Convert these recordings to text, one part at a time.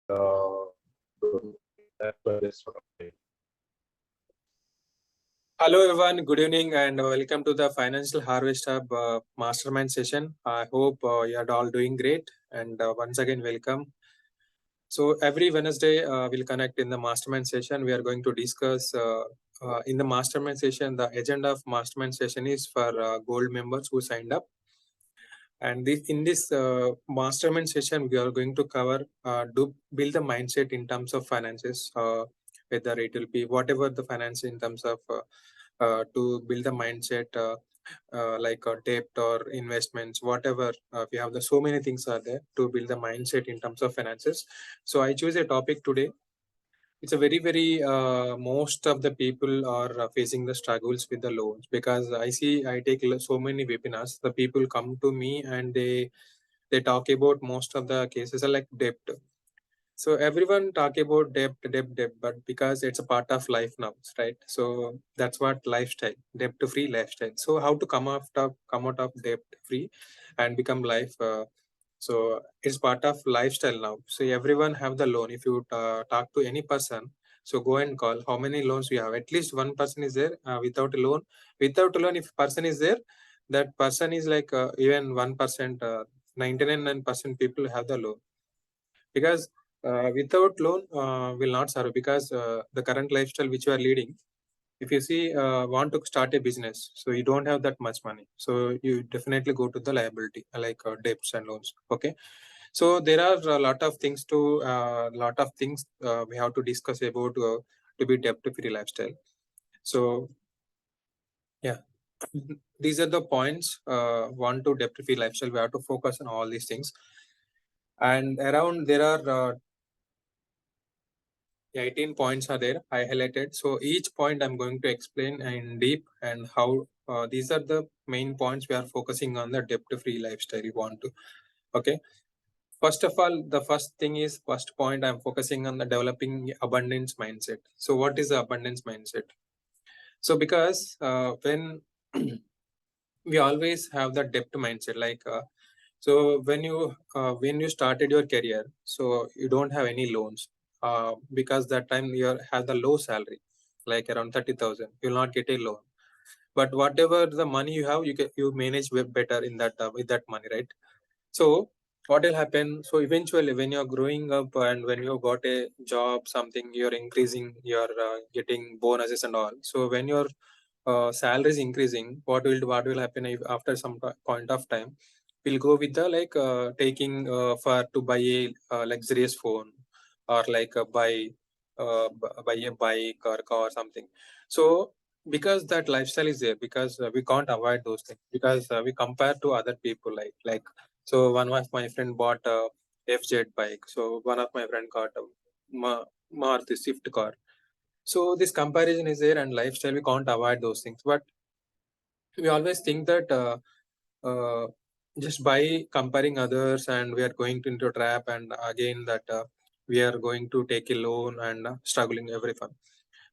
That's why this sort of thing. Hello everyone, good evening and welcome to the Financial Harvest Hub Mastermind session. I hope you are all doing great and once again welcome. So every Wednesday we'll connect in the Mastermind session. We are going to discuss in the Mastermind session. The agenda of Mastermind session is for gold members who signed up. And in this Mastermind session, we are going to cover do build the mindset in terms of finances, whether it will be whatever the finance in terms of to build the mindset like debt or investments, whatever we have. The so many things are there to build the mindset in terms of finances. So I choose a topic today. It's a very most of the people are facing the struggles with the loans, because I take so many webinars. The people come to me and they talk about most of the cases are like debt. So everyone talk about debt, but because it's a part of life now, right? So that's what lifestyle, debt-free lifestyle. So how to come out of debt-free and become life. So it's part of lifestyle now. So everyone have the loan. If you talk to any person, so go and call how many loans you have. At least one person is there without a loan. Without a loan, if person is there, that person is like even 1%. 99% people have the loan, because without loan will not serve, because the current lifestyle which you are leading, if you see want to start a business, so you don't have that much money, so you definitely go to the liability like debts and loans. Okay, so there are a lot of things we have to discuss about to be debt free lifestyle. So yeah, these are the points. One to debt free lifestyle, we have to focus on all these things. And around there are 18 points are there I highlighted. So each point I'm going to explain in deep, and how these are the main points we are focusing on the debt-free lifestyle we want to. Okay. First of all, the first point I'm focusing on the developing abundance mindset. So what is the abundance mindset? So because when we always have the debt mindset, like so when you started your career, so you don't have any loans because that time you have the low salary, like around 30,000. You'll not get a loan, but whatever the money you have, you manage better in that with that money, right? So what will happen? So eventually, when you're growing up and when you got a job, something you're increasing, you're getting bonuses and all. So when your salary is increasing, what will happen if after some point of time, we'll go with the like taking for to buy a luxurious phone, or like buy a bike or car or something. So because that lifestyle is there, because we can't avoid those things, because we compare to other people, like so one of my friend bought a FZ bike. So one of my friend got a Maruti Swift car. So this comparison is there, and lifestyle we can't avoid those things. But we always think that uh, just by comparing others, and we are going to into a trap, and again that we are going to take a loan and struggling everyone.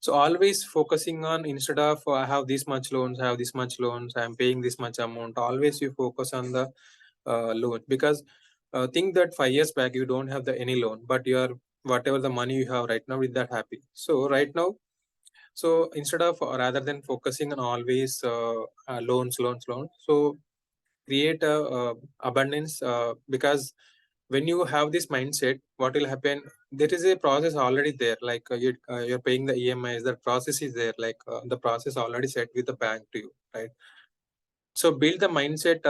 So always focusing on, instead of I have this much loans, I have this much loans, I am paying this much amount. Always you focus on the loan, because think that 5 years back you don't have the any loan, but you are whatever the money you have right now with that happy. So right now, so instead of rather than focusing on always loans, so create a abundance, because when you have this mindset, what will happen? There is a process already there, like you're paying the EMIs. That process is there, like the process already set with the bank to you, right? So build the mindset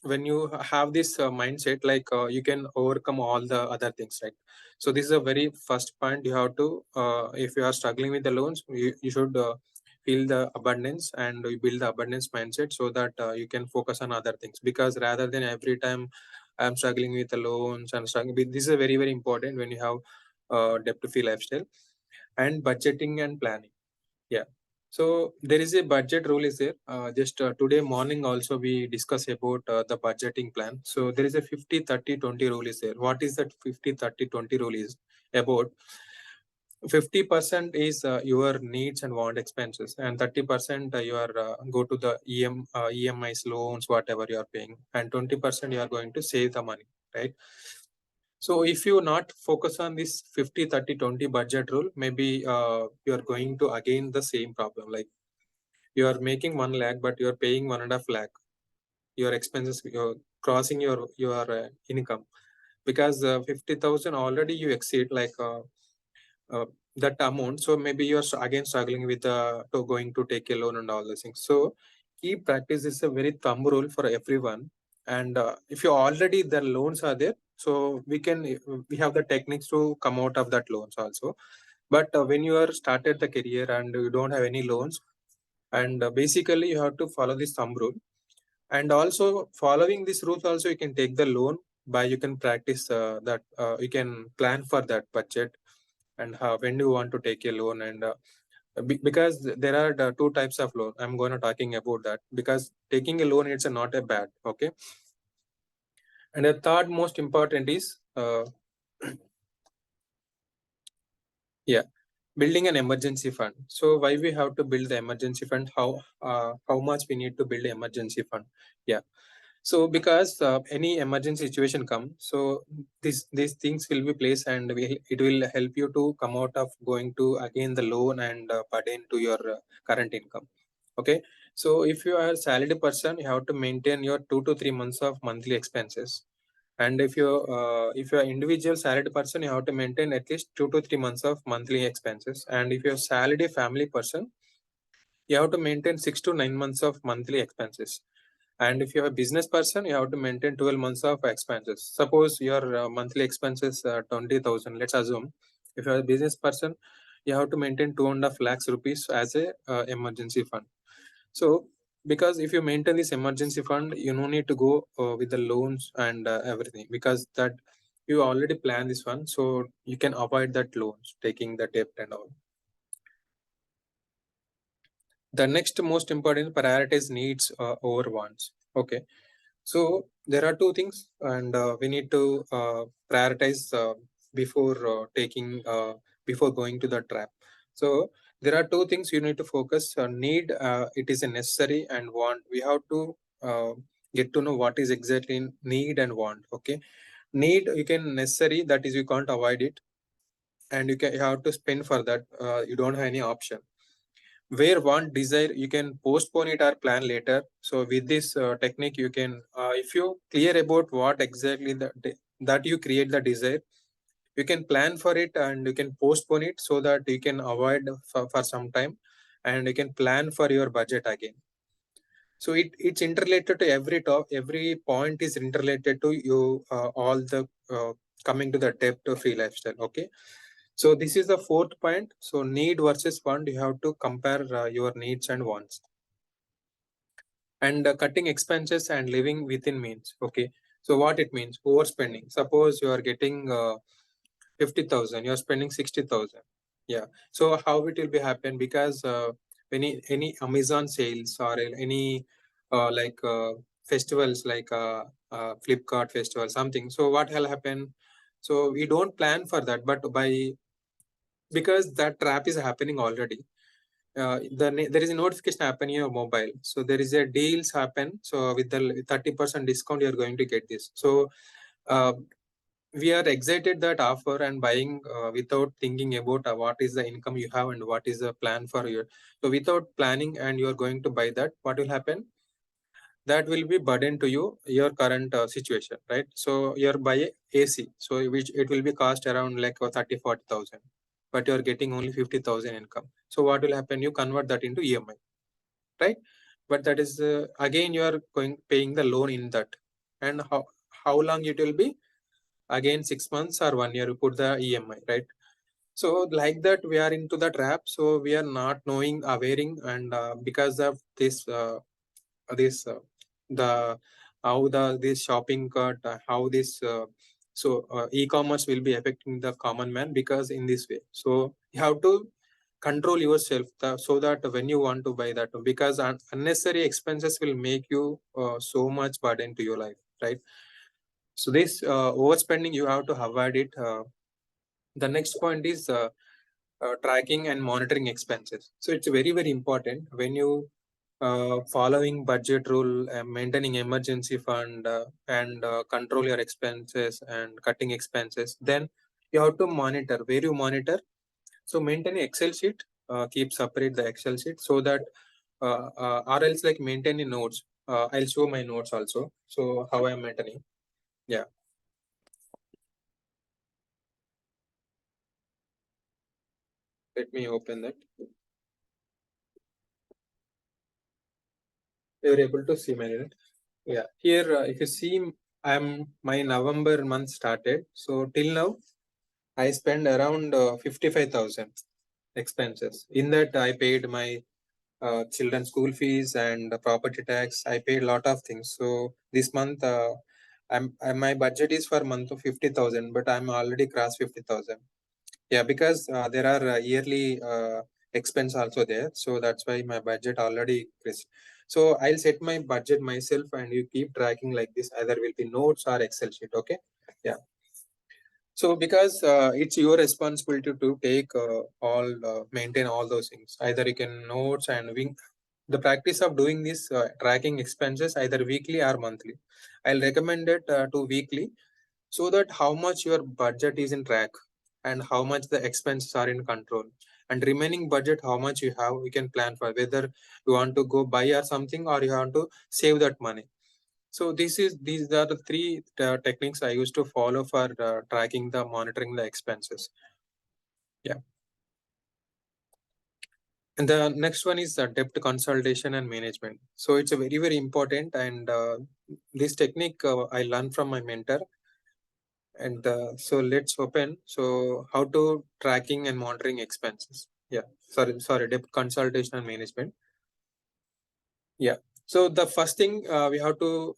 when you have this mindset, like you can overcome all the other things, right? So this is a very first point you have to if you are struggling with the loans, you should feel the abundance, and you build the abundance mindset, so that you can focus on other things. Because rather than every time I'm struggling with the loans and struggling with, this is a very important when you have debt free lifestyle. And budgeting and planning. Yeah. So there is a budget rule is there. Just today morning also we discuss about the budgeting plan. So there is a 50-30-20 rule is there. What is that 50-30-20 rule is about? 50% is your needs and want expenses, and 30% your go to the EMIs, loans, whatever you are paying, and 20% you are going to save the money, right? So if you not focus on this 50 30 20 budget rule, maybe you are going to again the same problem. Like you are making 1 lakh but you are paying 1.5 lakh. Your expenses, you're crossing your income, because 50,000 already you exceed like uh, that amount. So maybe you're again struggling with to going to take a loan and all those things. So key practice is a very thumb rule for everyone. And if you already the loans are there, so we have the techniques to come out of that loans also. But when you are started the career and you don't have any loans, and basically you have to follow this thumb rule. And also following this rules also, you can take the loan by, you can practice that you can plan for that budget, and how, when do you want to take a loan. And because there are the two types of loan, I'm going to talking about that, because taking a loan, it's not a bad, okay. And the third most important is yeah, building an emergency fund. So why we have to build the emergency fund, how much we need to build emergency fund. Yeah, so because any emergency situation comes, so these things will be placed, and it will help you to come out of going to again the loan and burden to your current income. Okay, so if you are a salaried person, you have to maintain your 2 to 3 months of monthly expenses. And if you're individual salaried person, you have to maintain at least 2 to 3 months of monthly expenses. And if you're salaried family person, you have to maintain 6 to 9 months of monthly expenses. And if you're a business person, you have to maintain 12 months of expenses. Suppose your monthly expenses 20,000, let's assume. If you're a business person, you have to maintain 2.5 lakhs rupees as a emergency fund. So because if you maintain this emergency fund, you no need to go with the loans and everything, because that you already plan this one, so you can avoid that loans, taking the debt and all. The next most important, prioritize needs over wants. Okay, so there are two things, and we need to prioritize before taking before going to the trap. So there are two things you need to focus on. Need, it is a necessary, and want, we have to get to know what is exactly need and want. Okay, need, you can necessary, that is you can't avoid it, and you have to spend for that. You don't have any option. Where want, desire, you can postpone it or plan later. So with this technique, you can if you clear about what exactly that you create the desire, you can plan for it and you can postpone it, so that you can avoid for some time, and you can plan for your budget again. So it's interrelated to every point is interrelated to you, all the coming to the debt to free lifestyle. Okay, so this is the fourth point. So need versus want, you have to compare your needs and wants. And cutting expenses and living within means. Okay, so what it means, overspending. Suppose you are getting 50,000, you're spending 60,000. Yeah, so how it will be happen, because any Amazon sales or any like festivals like Flipkart festival something, so what will happen, so we don't plan for that, but because that trap is happening already. There is a notification happen in your mobile, so there is a deals happen, so with the 30% discount you're going to get this. So uh, we are excited that offer and buying without thinking about what is the income you have and what is the plan for your. So without planning and you're going to buy that, what will happen, that will be burden to you, your current situation, right? So you're buy AC, so which it will be cost around like 30-40,000, but you're getting only 50,000 income. So what will happen, you convert that into EMI, right? But that is again you are going paying the loan in that. And how long it will be, again 6 months or 1 year you put the EMI, right? So like that we are into the trap, so we are not knowing, awareing. And because of this the how the this shopping cart, how this e-commerce will be affecting the common man, because in this way. So you have to control yourself, so that when you want to buy that, because unnecessary expenses will make you so much burden to your life, right? So this overspending, you have to avoid it. The next point is tracking and monitoring expenses. So it's very important when you following budget rule, maintaining emergency fund, and control your expenses and cutting expenses. Then you have to monitor. Where you monitor? So maintain an Excel sheet. Keep separate the Excel sheet so that or else like maintain the notes. I'll show my notes also. So how I'm maintaining. Yeah. Let me open that. You're able to see my note. Yeah. Here, if you see, my November month started. So till now, I spend around 55,000 expenses. In that, I paid my children's school fees and property tax. I paid a lot of things. So this month, my budget is for month of 50,000, but I'm already crossed 50,000. Yeah, because there are yearly expense also there. So that's why my budget already increased. So I'll set my budget myself, and you keep tracking like this. Either will be notes or Excel sheet. Okay. Yeah. So because it's your responsibility to take maintain all those things. Either you can notes and the practice of doing this tracking expenses either weekly or monthly. I'll recommend it to weekly so that how much your budget is in track and how much the expenses are in control, and remaining budget how much you have you can plan for whether you want to go buy or something or you want to save that money. So these are the three techniques I used to follow for tracking the monitoring the expenses. Yeah. And the next one is debt consolidation and management. So it's a very, very important. And this technique I learned from my mentor. And so let's open. So how to tracking and monitoring expenses. Yeah. Sorry, debt consolidation and management. Yeah. So the first thing we have to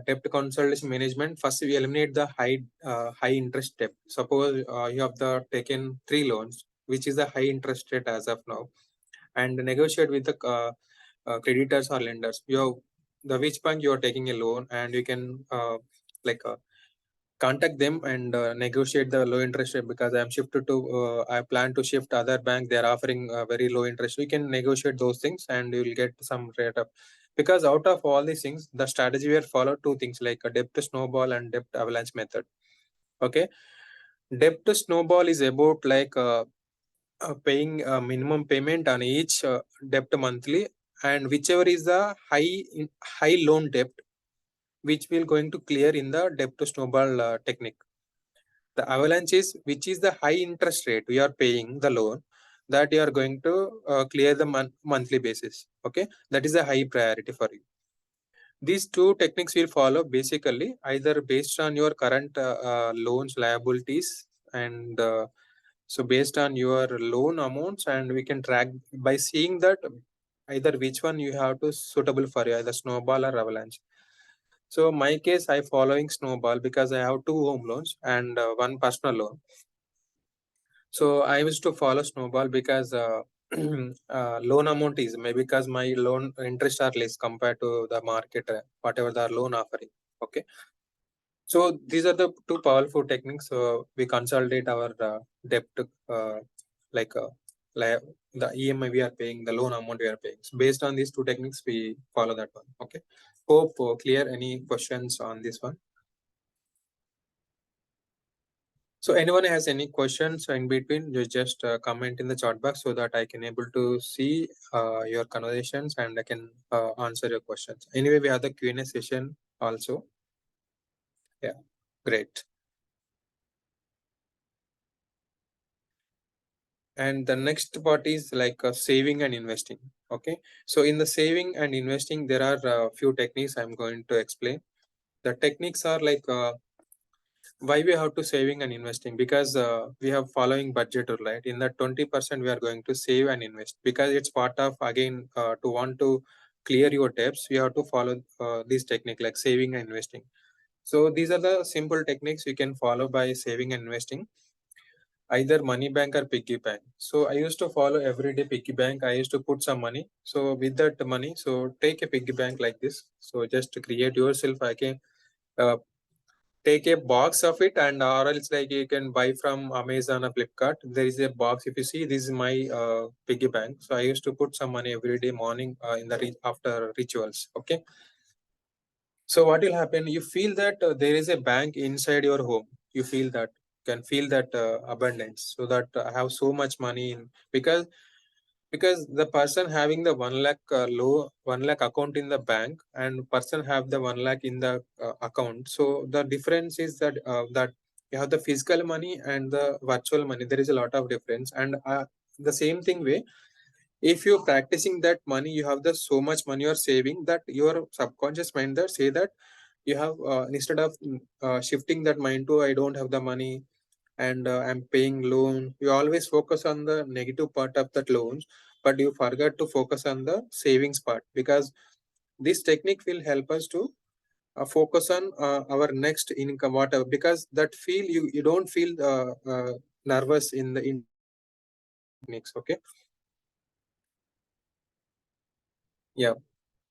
debt consolidation management. First, we eliminate the high interest debt. Suppose you have the taken 3 loans, which is the high interest rate as of now, and negotiate with the creditors or lenders. You have the which bank you are taking a loan, and you can like contact them and negotiate the low interest rate, because I plan to shift other bank. They are offering very low interest. We can negotiate those things and you will get some rate up. Because out of all these things, the strategy we have followed 2 things like a debt snowball and debt avalanche method. Okay. Debt snowball is about like paying a minimum payment on each debt monthly, and whichever is the high loan debt, which will going to clear in the debt snowball technique. The avalanche is which is the high interest rate we are paying the loan, that you are going to clear the monthly basis. Okay, that is a high priority for you. These 2 techniques will follow basically either based on your current loans liabilities, and so based on your loan amounts, and we can track by seeing that either which one you have to suitable for you, either snowball or avalanche. So my case, I following snowball because I have 2 home loans and one personal loan. So I used to follow snowball because loan amount is maybe because my loan interest are less compared to the market, whatever the loan offering. Okay. So these are the 2 powerful techniques. We consolidate our debt, like the EMI we are paying, the loan amount we are paying. So based on these 2 techniques, we follow that one. Okay. Hope clear. Any questions on this one? So anyone has any questions in between, you just comment in the chat box so that I can able to see your conversations and I can answer your questions. Anyway, we have the Q&A session also. Yeah, great. And the next part is like saving and investing. Okay, so in the saving and investing, there are a few techniques I'm going to explain. The techniques are like why we have to saving and investing, because we have following budget rule, right? In that 20% we are going to save and invest, because it's part of again to want to clear your debts, we have to follow this technique like saving and investing. So these are the simple techniques you can follow by saving and investing, either money bank or piggy bank. So I used to follow everyday piggy bank. I used to put some money. So with that money, so take a piggy bank like this. So just to create yourself, I can take a box of it, and or else like you can buy from Amazon or Flipkart. There is a box. If you see, this is my piggy bank. So I used to put some money every day morning in the after rituals. Okay. So what will happen? You feel that there is a bank inside your home. You feel that, can feel that abundance. So that I have so much money in, because the person having the 1 lakh low 1 lakh account in the bank, and person have the 1 lakh in the account. So the difference is that you have the physical money and the virtual money. There is a lot of difference, and the same thing way, if you're practicing that money, you have the so much money you're saving, that your subconscious mind that say that you have instead of shifting that mind to I don't have the money and I'm paying loan, you always focus on the negative part of that loans, but you forget to focus on the savings part, because this technique will help us to focus on our next income whatever, because that feel you don't feel nervous in the in techniques. Okay. Yeah.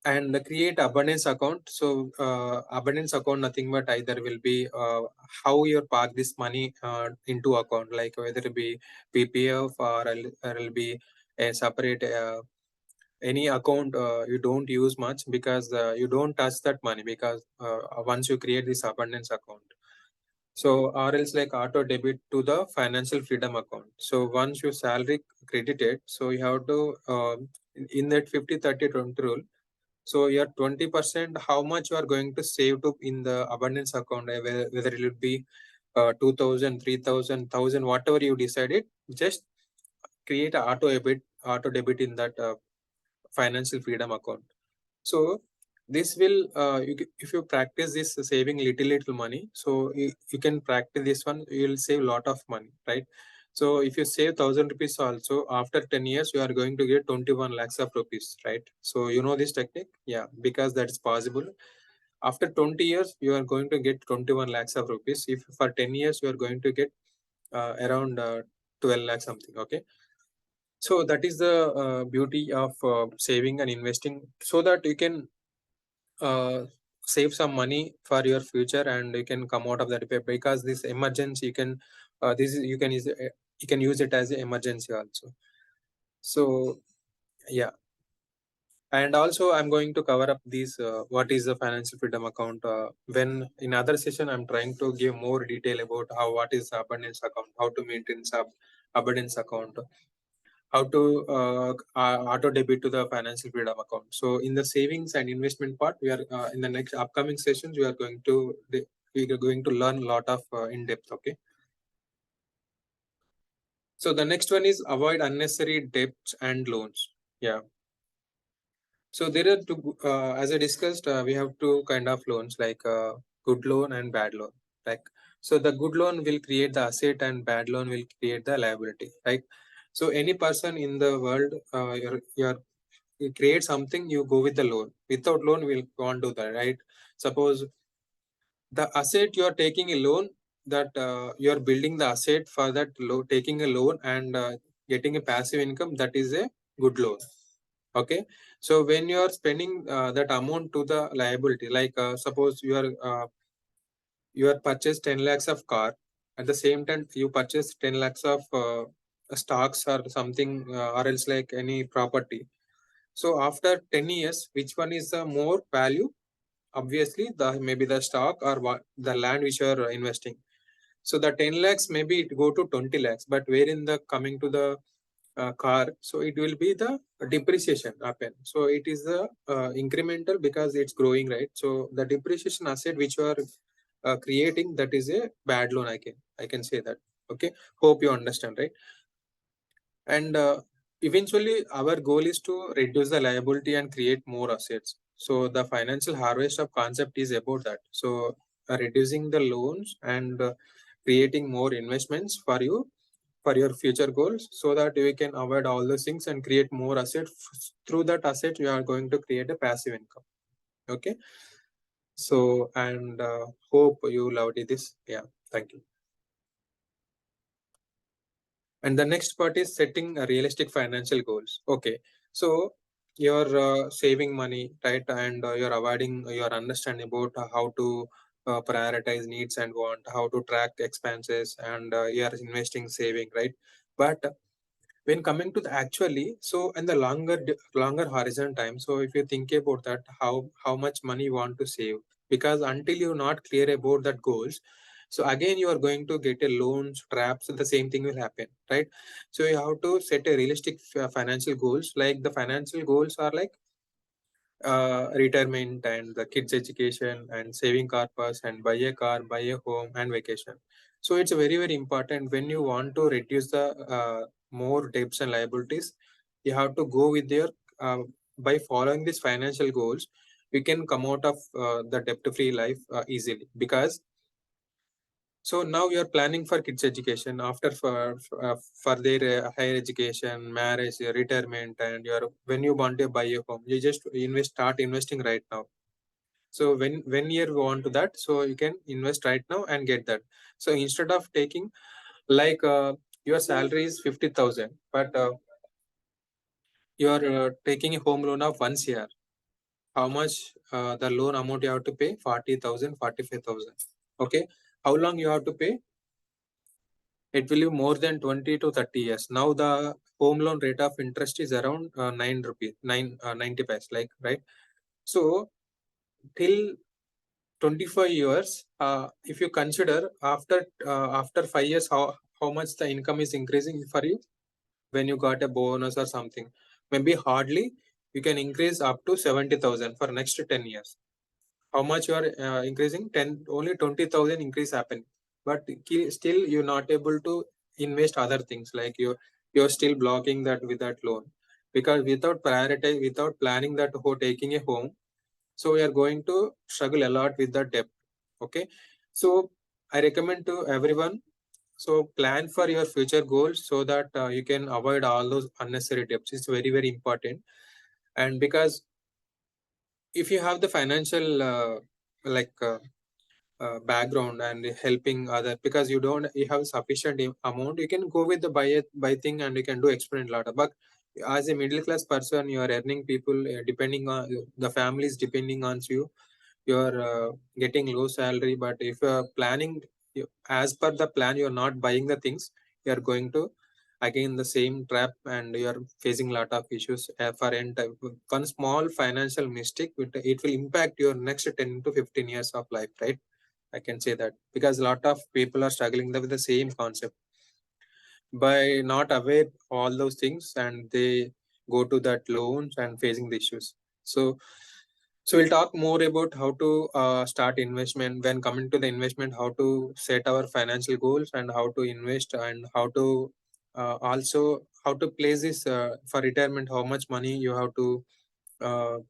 And create abundance account. So abundance account nothing but either will be how you park this money into account, like whether it be ppf or it'll be a separate any account you don't use much, because you don't touch that money, because once you create this abundance account, so or else like auto debit to the financial freedom account. So once your salary credited, so you have to in that 50-30-20 rule, so your 20%, how much you are going to save to in the abundance account, whether it would be 2,000, 3,000, whatever you decided, just create a auto debit in that financial freedom account. So this will, if you practice this saving little money, so you can practice this one, you will save a lot of money, right? So if you save 1,000 rupees also, after 10 years, you are going to get 21 lakhs of rupees, right? So you know this technique? Yeah, because that's possible. After 20 years, you are going to get 21 lakhs of rupees. If for 10 years, you are going to get around 12 lakhs something, okay? So that is the beauty of saving and investing, so that you can uh, save some money for your future, and you can come out of that because this emergency you can this is you can use it as an emergency also. So yeah, and also I'm going to cover up these what is the financial freedom account when in other session I'm trying to give more detail about how what is abundance account, how to maintain sub abundance account, how to auto debit to the financial freedom account. So in the savings and investment part, we are in the next upcoming sessions, we are going to learn a lot of in depth. Okay. So the next one is avoid unnecessary debts and loans. Yeah. So there are two, as I discussed, we have two kind of loans, like good loan and bad loan. Like, so the good loan will create the asset and bad loan will create the liability, right? So any person in the world, you create something, you go with the loan. Without loan, we'll can't do that, right? Suppose the asset you are taking a loan, that you are building the asset for that taking a loan and getting a passive income, that is a good loan. Okay. So when you are spending that amount to the liability, like suppose you are purchased 10 lakhs of car, at the same time you purchase 10 lakhs of stocks or something, or else like any property. So after 10 years, which one is the more value? Obviously the maybe the stock or what the land which you are investing. So the 10 lakhs maybe it go to 20 lakhs, but where in the coming to the car, so it will be the depreciation happen. So it is the incremental because it's growing, right? So the depreciation asset which you are creating, that is a bad loan, I can say that. Okay, hope you understand, right? And eventually our goal is to reduce the liability and create more assets. So the financial harvest of concept is about that. So reducing the loans and creating more investments for you for your future goals, so that we can avoid all those things and create more assets. Through that asset we are going to create a passive income. Okay. So and hope you loved this. Yeah, thank you. And the next part is setting a realistic financial goals. Okay. So you're saving money, right? And you're avoiding, you're understanding about how to prioritize needs and want, how to track expenses, and you are investing, saving, right? But when coming to the actually, so in the longer horizon time, so if you think about that, how much money you want to save, because until you're not clear about that goals, so again you are going to get a loans traps, the same thing will happen, right? So you have to set a realistic financial goals. Like the financial goals are like retirement and the kids education and saving purpose and buy a car, buy a home, and vacation. So it's very very important when you want to reduce the more debts and liabilities. You have to go with your by following these financial goals, you can come out of the debt free life easily. Because so now you are planning for kids education, after for their higher education, marriage, retirement, and your when you want to buy a home, you just start investing right now. So when you want to that, so you can invest right now and get that. So instead of taking like your salary is 50,000, but you are taking a home loan of 1 CR. How much the loan amount you have to pay? 40,000, 45,000. Okay. How long you have to pay? It will be more than 20 to 30 years. Now the home loan rate of interest is around 9 rupees, 90 paise, like, right? So till 25 years, if you consider after 5 years, how much the income is increasing for you when you got a bonus or something, maybe hardly you can increase up to 70,000 for next 10 years. How much you are increasing? 10, only 20,000 increase happen, but still you're not able to invest other things, like you're still blocking that with that loan. Because without prioritize, without planning that who taking a home, so we are going to struggle a lot with the debt. Okay, so I recommend to everyone, so plan for your future goals so that you can avoid all those unnecessary debts. It's very very important. And because if you have the financial like background and helping other, because you don't, you have sufficient amount, you can go with the buy thing and you can do experiment lot. But as a middle class person, you are earning, people depending on the families depending on you, you are getting low salary. But if you are planning as per the plan, you are not buying the things, you are going to again the same trap, and you are facing lot of issues for end time. One small financial mistake, it will impact your next 10 to 15 years of life, right? I can say that because a lot of people are struggling with the same concept by not aware all those things, and they go to that loans and facing the issues. So so we'll talk more about how to start investment. When coming to the investment, how to set our financial goals and how to invest, and how to also how to place this for retirement. How much money you have to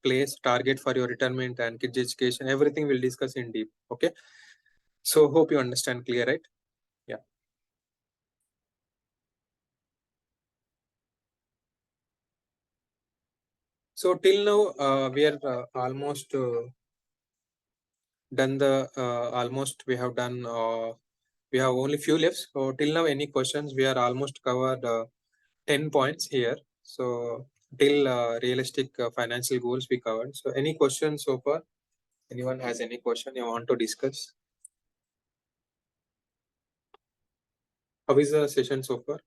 place target for your retirement and kids education. Everything we'll discuss in deep. Okay. So hope you understand clear, right? Yeah. So till now we are almost done the almost we have done. We have only few left. So till now, any questions? We are almost covered 10 points here. So till realistic financial goals we covered. So any questions so far? Anyone has any question you want to discuss? How is the session so far?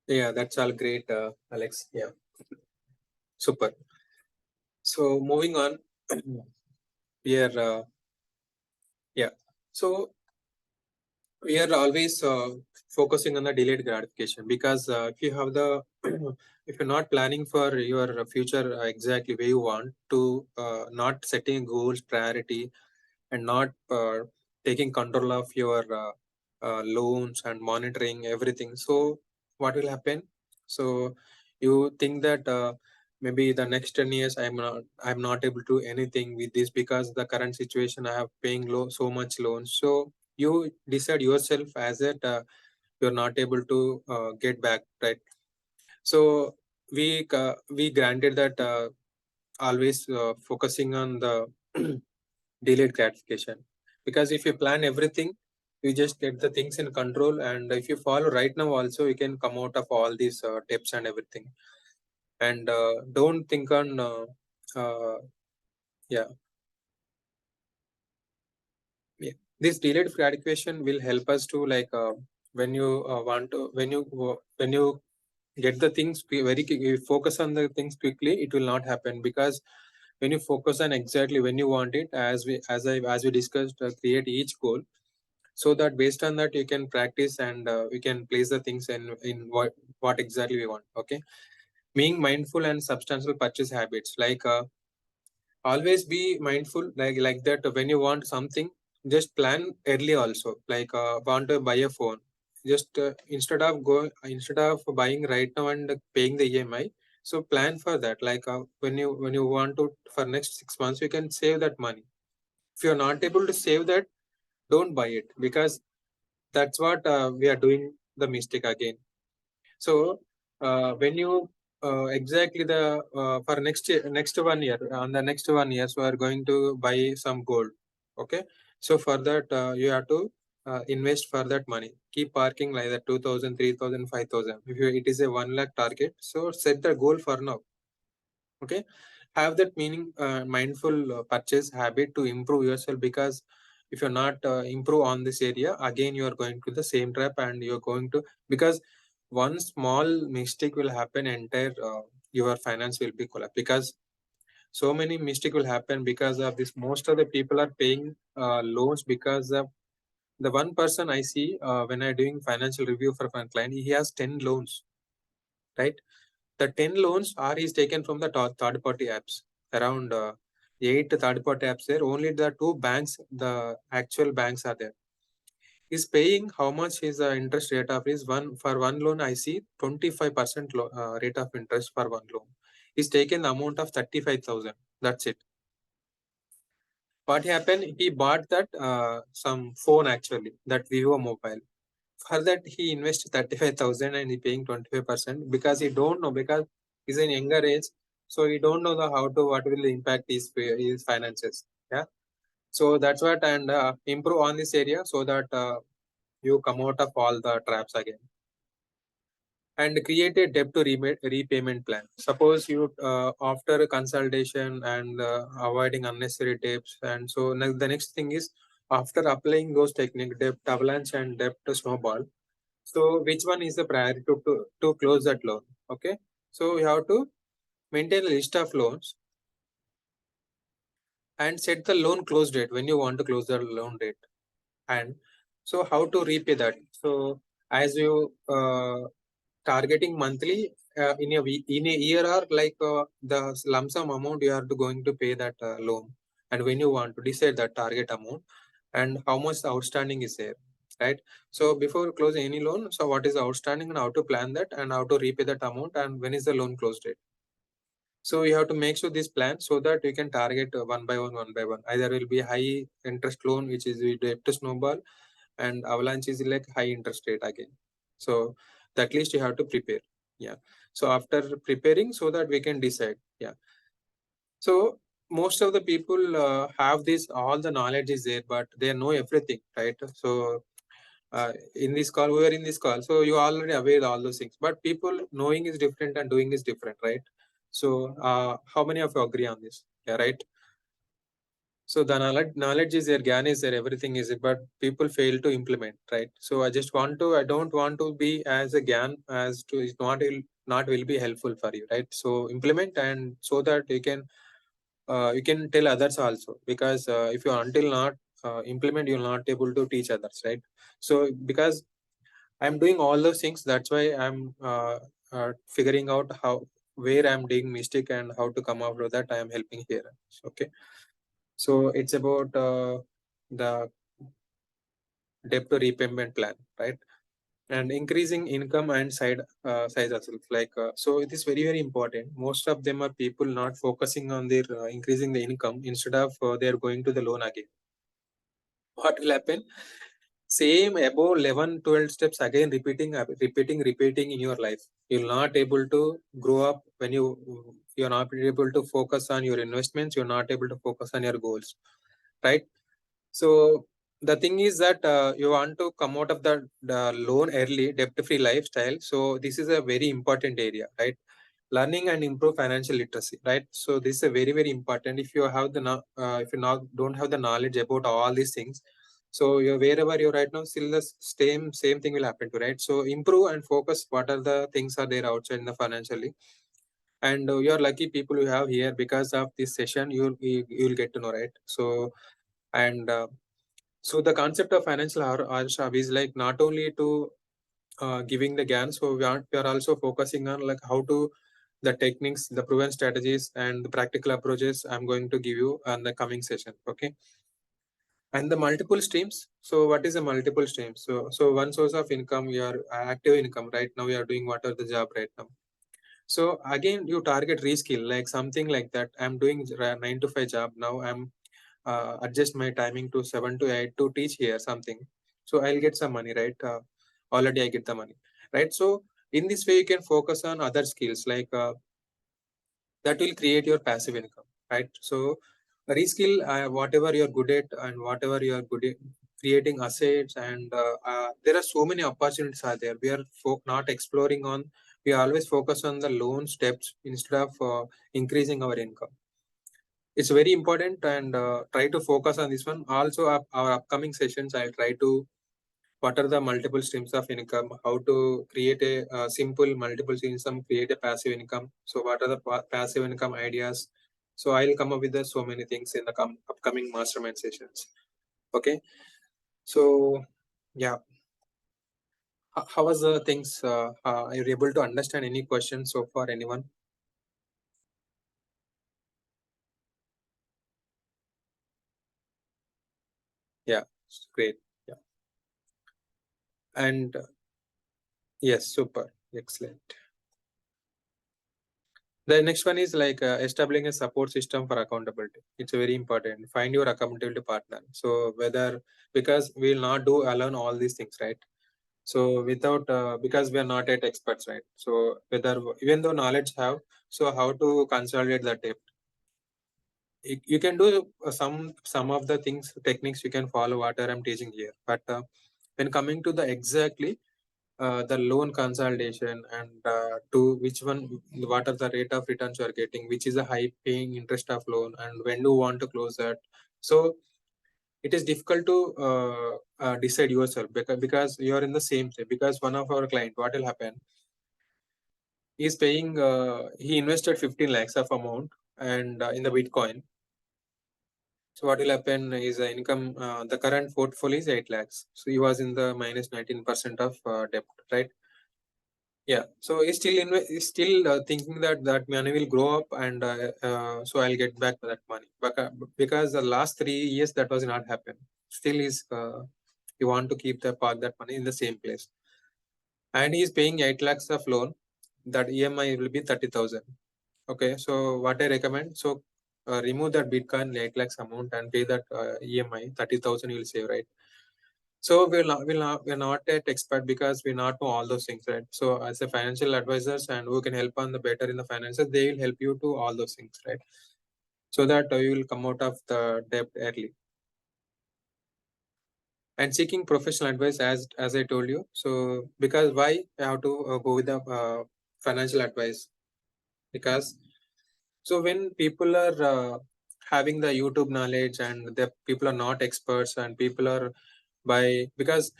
Yeah, that's all great, Alex. Yeah, super. So moving on, we are yeah. So we are always focusing on the delayed gratification, because if you have the if you're not planning for your future exactly where you want to, not setting goals priority, and not taking control of your loans and monitoring everything, so what will happen? So you think that maybe the next 10 years I'm not able to do anything with this, because the current situation I have paying low so much loans. So you decide yourself as that you're not able to get back, right? So we granted that always focusing on the delayed gratification. because if you plan everything, you just get the things in control, and if you follow right now also, you can come out of all these tips and everything. And don't think on uh, yeah yeah this delayed gratification will help us to like when you want to when you get the things you focus on the things quickly, it will not happen, because when you focus on exactly when you want it, as we discussed, create each goal, so that based on that you can practice, and you can place the things in what exactly we want. Okay, being mindful and substantial purchase habits, like always be mindful, like that when you want something, just plan early also, like want to buy a phone, just instead of buying right now and paying the EMI, so plan for that, like when you want to for next 6 months, you can save that money. If you're not able to save that, don't buy it, because that's what we are doing the mistake again. So when you exactly the for next 1 year, on the next 1 year, so are going to buy some gold. Okay, so for that you have to invest for that money. Keep parking like that 2,000, 3,000, 5,000. If you, it is a 1 lakh target, so set the goal for now. Okay, have that meaning mindful purchase habit to improve yourself, because if you're not improve on this area, again you are going to the same trap, and you're going to, because one small mistake will happen, entire your finance will be collapsed, because so many mistake will happen because of this. Most of the people are paying loans because of the one person I see when I doing financial review for one client, he has 10 loans, right? The 10 loans are is taken from the third party apps, around 8 third party apps there. Only the two banks, the actual banks are there. Is paying how much is the interest rate of is one for one loan. I see 25% rate of interest for one loan. Is taken the amount of 35,000. That's it. What happened? He bought that some phone actually, that Vivo mobile. For that he invested 35,000 and he paying 25%, because he don't know, because he's in younger age, so he don't know the how to what will impact his finances. Yeah, so that's what, and improve on this area, so that you come out of all the traps again. And create a debt to repayment plan. Suppose you after a consultation and avoiding unnecessary debts, and so the next thing is, after applying those techniques, debt avalanche and debt snowball, so which one is the priority to close that loan? Okay, so you have to maintain a list of loans and set the loan close date when you want to close the loan date. And so how to repay that? So as you targeting monthly in a week, in a year, or like the lump sum amount you are going to pay that loan, and when you want to decide that target amount and how much the outstanding is there, right? So before closing any loan, so what is the outstanding and how to plan that and how to repay that amount and when is the loan close date. So you have to make sure this plan, so that you can target one by one. Either will be high interest loan, which is with debt to snowball, and avalanche is like high interest rate again. So at least you have to prepare. Yeah. So after preparing, so that we can decide. Yeah. So most of the people have this, all the knowledge is there, but they know everything, right? So in this call, we are in this call, so you already aware all those things, but people knowing is different and doing is different, right? So how many of you agree on this? Yeah, right. So the knowledge is there, gyan is there, everything is there, but people fail to implement, right? So I don't want to be as a gyan as to is not will be helpful for you, right? So implement, and so that you can tell others also, because if you until not implement, you'll not able to teach others, right? So because I'm doing all those things, that's why I'm figuring out how, where I'm doing mistake and how to come out of that. I am helping here. Okay. So it's about the debt to repayment plan, right? And increasing income and side hustles. Like so, it is very important. Most of them are people not focusing on their increasing the income, instead of they are going to the loan again. What will happen? Same above 11, 12 steps again, repeating in your life. You're not able to grow up when you're not able to focus on your investments. You're not able to focus on your goals, right? So the thing is that you want to come out of the loan early, debt-free lifestyle. So this is a very important area, right? Learning and improve financial literacy, right? So this is a very, very important. If you have if you not don't have the knowledge about all these things, so you're wherever you're right now, still the same thing will happen to, right? So improve and focus. What are the things are there outside in the financially, and you're lucky people you have here because of this session. You'll get to know, right? So and so the concept of financial hardship is like not only to giving the GAN, so we are also focusing on like how to the techniques, the proven strategies, and the practical approaches I'm going to give you on the coming session. Okay, and the multiple streams. So what is a multiple stream? So one source of income, your active income. Right now, we are doing what are the job right now. So again, you target reskill like something like that. I'm doing 9 to 5 job now. I'm adjust my timing to 7 to 8 to teach here something. So I'll get some money, right? Already I get the money, right? So in this way, you can focus on other skills like that will create your passive income, right? So reskill whatever you're good at and whatever you're good at creating assets, and there are so many opportunities are there. We are not exploring on. We always focus on the loan steps instead of increasing our income. It's very important, and try to focus on this one. Also, our upcoming sessions, I'll try to what are the multiple streams of income, how to create a simple multiple streams, create a passive income. So what are the passive income ideas? So I'll come up with so many things in the upcoming mastermind sessions. Okay. So yeah, how was the things? Are you able to understand any questions so far? Anyone? Yeah, great. Yeah, and yes, super, excellent. The next one is like establishing a support system for accountability. It's very important. Find your accountability partner. So whether because we'll not do alone all these things, right? So without because we are not yet experts, right? So whether even though knowledge have, so how to consolidate that debt? You can do some of the things techniques you can follow what I'm teaching here, but when coming to the exactly the loan consolidation and to which one, what are the rate of returns you are getting, which is a high paying interest of loan, and when do you want to close that. So it is difficult to decide yourself because you are in the same state. Because one of our client, what will happen, he is paying he invested 15 lakhs of amount and in the Bitcoin. So what will happen is the income, the current portfolio is 8 lakhs. So he was in the minus 19% of debt, right? Yeah, so he's still thinking that that money will grow up, and so I'll get back that money. But because the last 3 years that was not happen, still is he want to keep the park that money in the same place, and he is paying 8 lakhs of loan. That EMI will be 30,000. Okay, so what I recommend, so remove that Bitcoin 8 lakhs amount and pay that EMI 30,000. You will save, right? So we're not yet expert because we not know all those things, right? So as a financial advisors and who can help on the better in the finances, they will help you to all those things, right? So that you will come out of the debt early. And seeking professional advice, as I told you. So because why I have to go with the financial advice? Because so when people are having the YouTube knowledge and the people are not experts and people are by because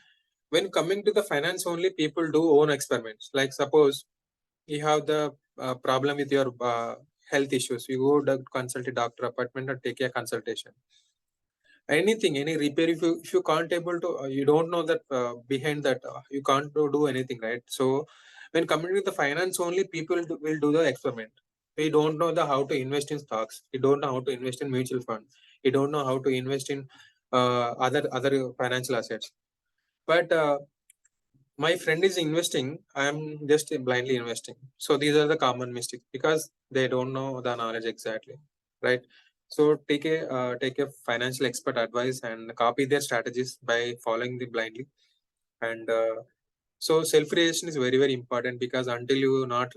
when coming to the finance only, people do own experiments. Like suppose you have the problem with your health issues, you go to consult a doctor appointment or take a consultation. Anything, any repair, if you can't able to you don't know that behind that you can't do anything, right? So when coming to the finance only, people will do the experiment. We don't know the how to invest in stocks, we don't know how to invest in mutual fund, we don't know how to invest in other financial assets. But my friend is investing, I'm just blindly investing. So these are the common mistakes because they don't know the knowledge exactly, right? So take a financial expert advice and copy their strategies by following the blindly, and So self-realization is very, very important, because until you not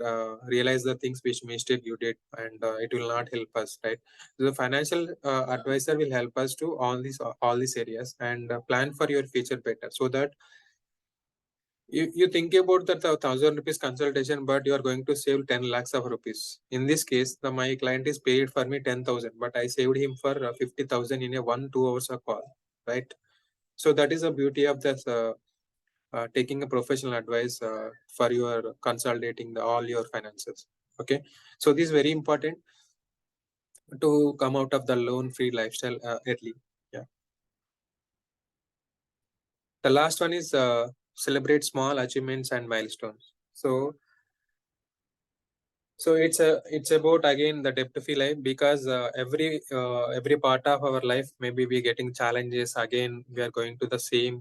realize the things which mistake you did, and it will not help us, right? The financial advisor will help us to all these areas, and plan for your future better, so that you think about that 1,000 rupees consultation, but you are going to save 10 lakhs of rupees. In this case, my client is paid for me 10,000, but I saved him for 50,000 in a 1-2 hours of call, right? So that is the beauty of this. Taking a professional advice for your consolidating all your finances. Okay, so this is very important to come out of the loan free lifestyle early. Yeah, the last one is celebrate small achievements and milestones. So it's about again the debt free life, because every part of our life, maybe we getting challenges again, we are going to the same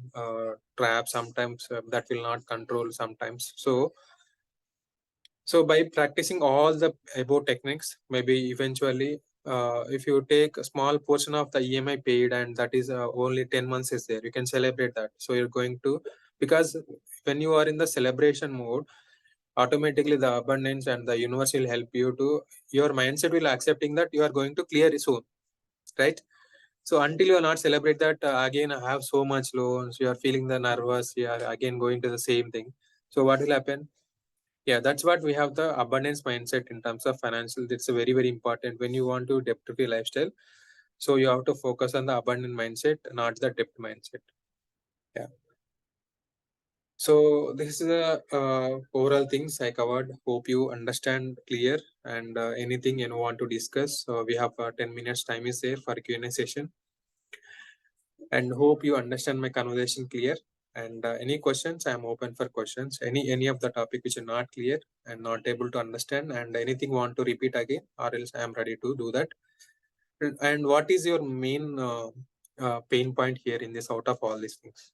trap sometimes, that will not control sometimes. So by practicing all the above techniques, maybe eventually, if you take a small portion of the EMI paid, and that is only 10 months is there, you can celebrate that. So you're going to, because when you are in the celebration mode, automatically the abundance and the universe will help you to, your mindset will accepting that you are going to clear it soon, right? So until you are not celebrate that, again, I have so much loans, you are feeling the nervous, you are again going to the same thing. So what will happen? Yeah, that's what we have, the abundance mindset in terms of financial. It's a very, very important when you want to debt free lifestyle. So you have to focus on the abundant mindset, not the debt mindset. Yeah. So this is the overall things I covered. Hope you understand clear, and anything you want to discuss. So we have 10 minutes time is there for Q&A session, and hope you understand my conversation clear. And any questions, I am open for questions. Any of the topic which are not clear and not able to understand, and anything want to repeat again, or else I am ready to do that. And what is your main pain point here in this out of all these things?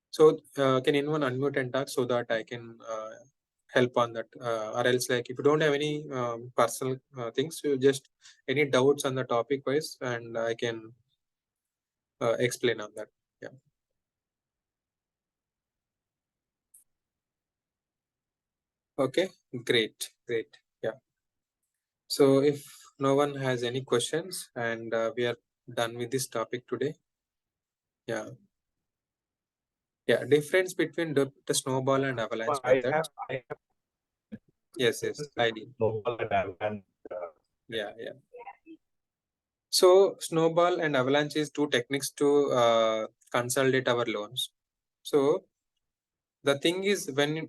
So can anyone unmute and talk, so that I can help on that, or else, like, if you don't have any personal things, you just any doubts on the topic wise, and I can explain on that. Yeah. Okay, great. Yeah. So if no one has any questions, and we are done with this topic today. Yeah. Yeah. Difference between the snowball and avalanche method. I have Yes, I did. snowball and avalanche. Yeah. So snowball and avalanche is two techniques to consolidate our loans. So the thing is, when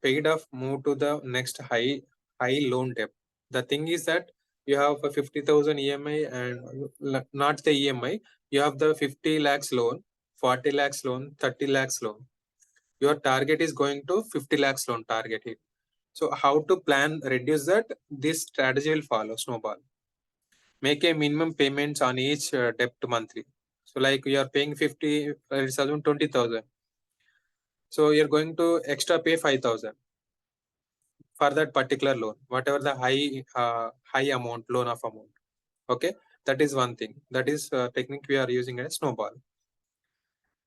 paid off move to the next high loan debt, the thing is that you have a 50,000 EMI, and not the EMI, you have the 50 lakhs loan, 40 lakhs loan, 30 lakhs loan. Your target is going to 50 lakhs loan target hit. So how to plan reduce that? This strategy will follow snowball. Make a minimum payments on each debt monthly. So like you are paying 50,000, 20,000. So you're going to extra pay 5,000 for that particular loan, whatever the high amount, loan of amount. Okay, that is one thing. That is technique we are using as snowball.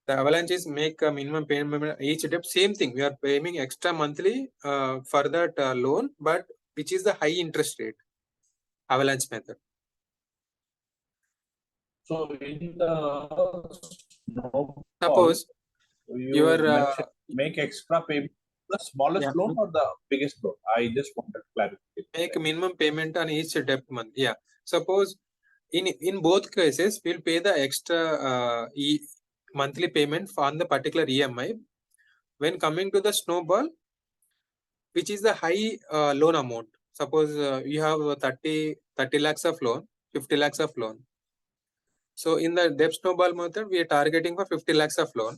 The avalanche is make a minimum payment each debt. Same thing. We are paying extra monthly for that loan, but which is the high interest rate. Avalanche method. So in the snowball, Suppose you your make extra payment, the smallest loan or the biggest loan? I just wanted clarification. Make minimum payment on each debt month. Yeah. Suppose in both cases, we'll pay the extra monthly payment on the particular EMI. When coming to the snowball, which is the high loan amount. Suppose you have 30 lakhs of loan, 50 lakhs of loan. So in the debt snowball method, we are targeting for 50 lakhs of loan.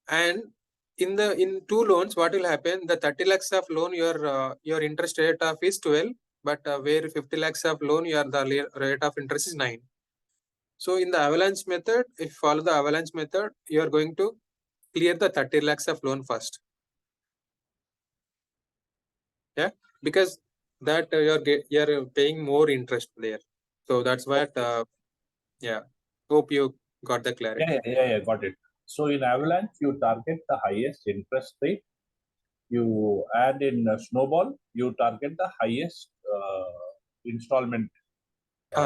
And in two loans, what will happen? The 30 lakhs of loan, your interest rate of is 12, but where 50 lakhs of loan, the rate of interest is 9. So in the avalanche method, if you follow the avalanche method, you are going to clear the 30 lakhs of loan first. Yeah, because that you're paying more interest there. So that's what. Yeah, hope you got the clarity. Yeah, got it. So in Avalanche, you target the highest interest rate. And in Snowball, you target the highest installment.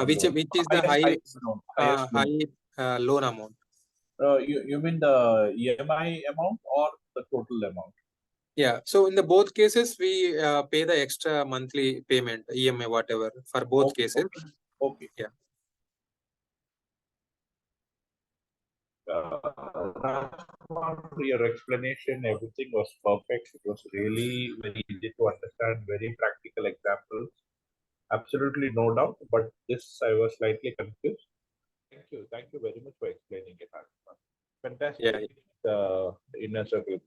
Which Loan. is the Highest loan. Highest loan. high loan amount? You mean the EMI amount or the total amount? Yeah. So in the both cases, we pay the extra monthly payment, EMI, whatever, for both cases. Okay. Yeah. For your explanation, everything was perfect. It was really very easy to understand, very practical examples. Absolutely no doubt, but this I was slightly confused. Thank you very much for explaining it. Fantastic. Yeah. The inner circle.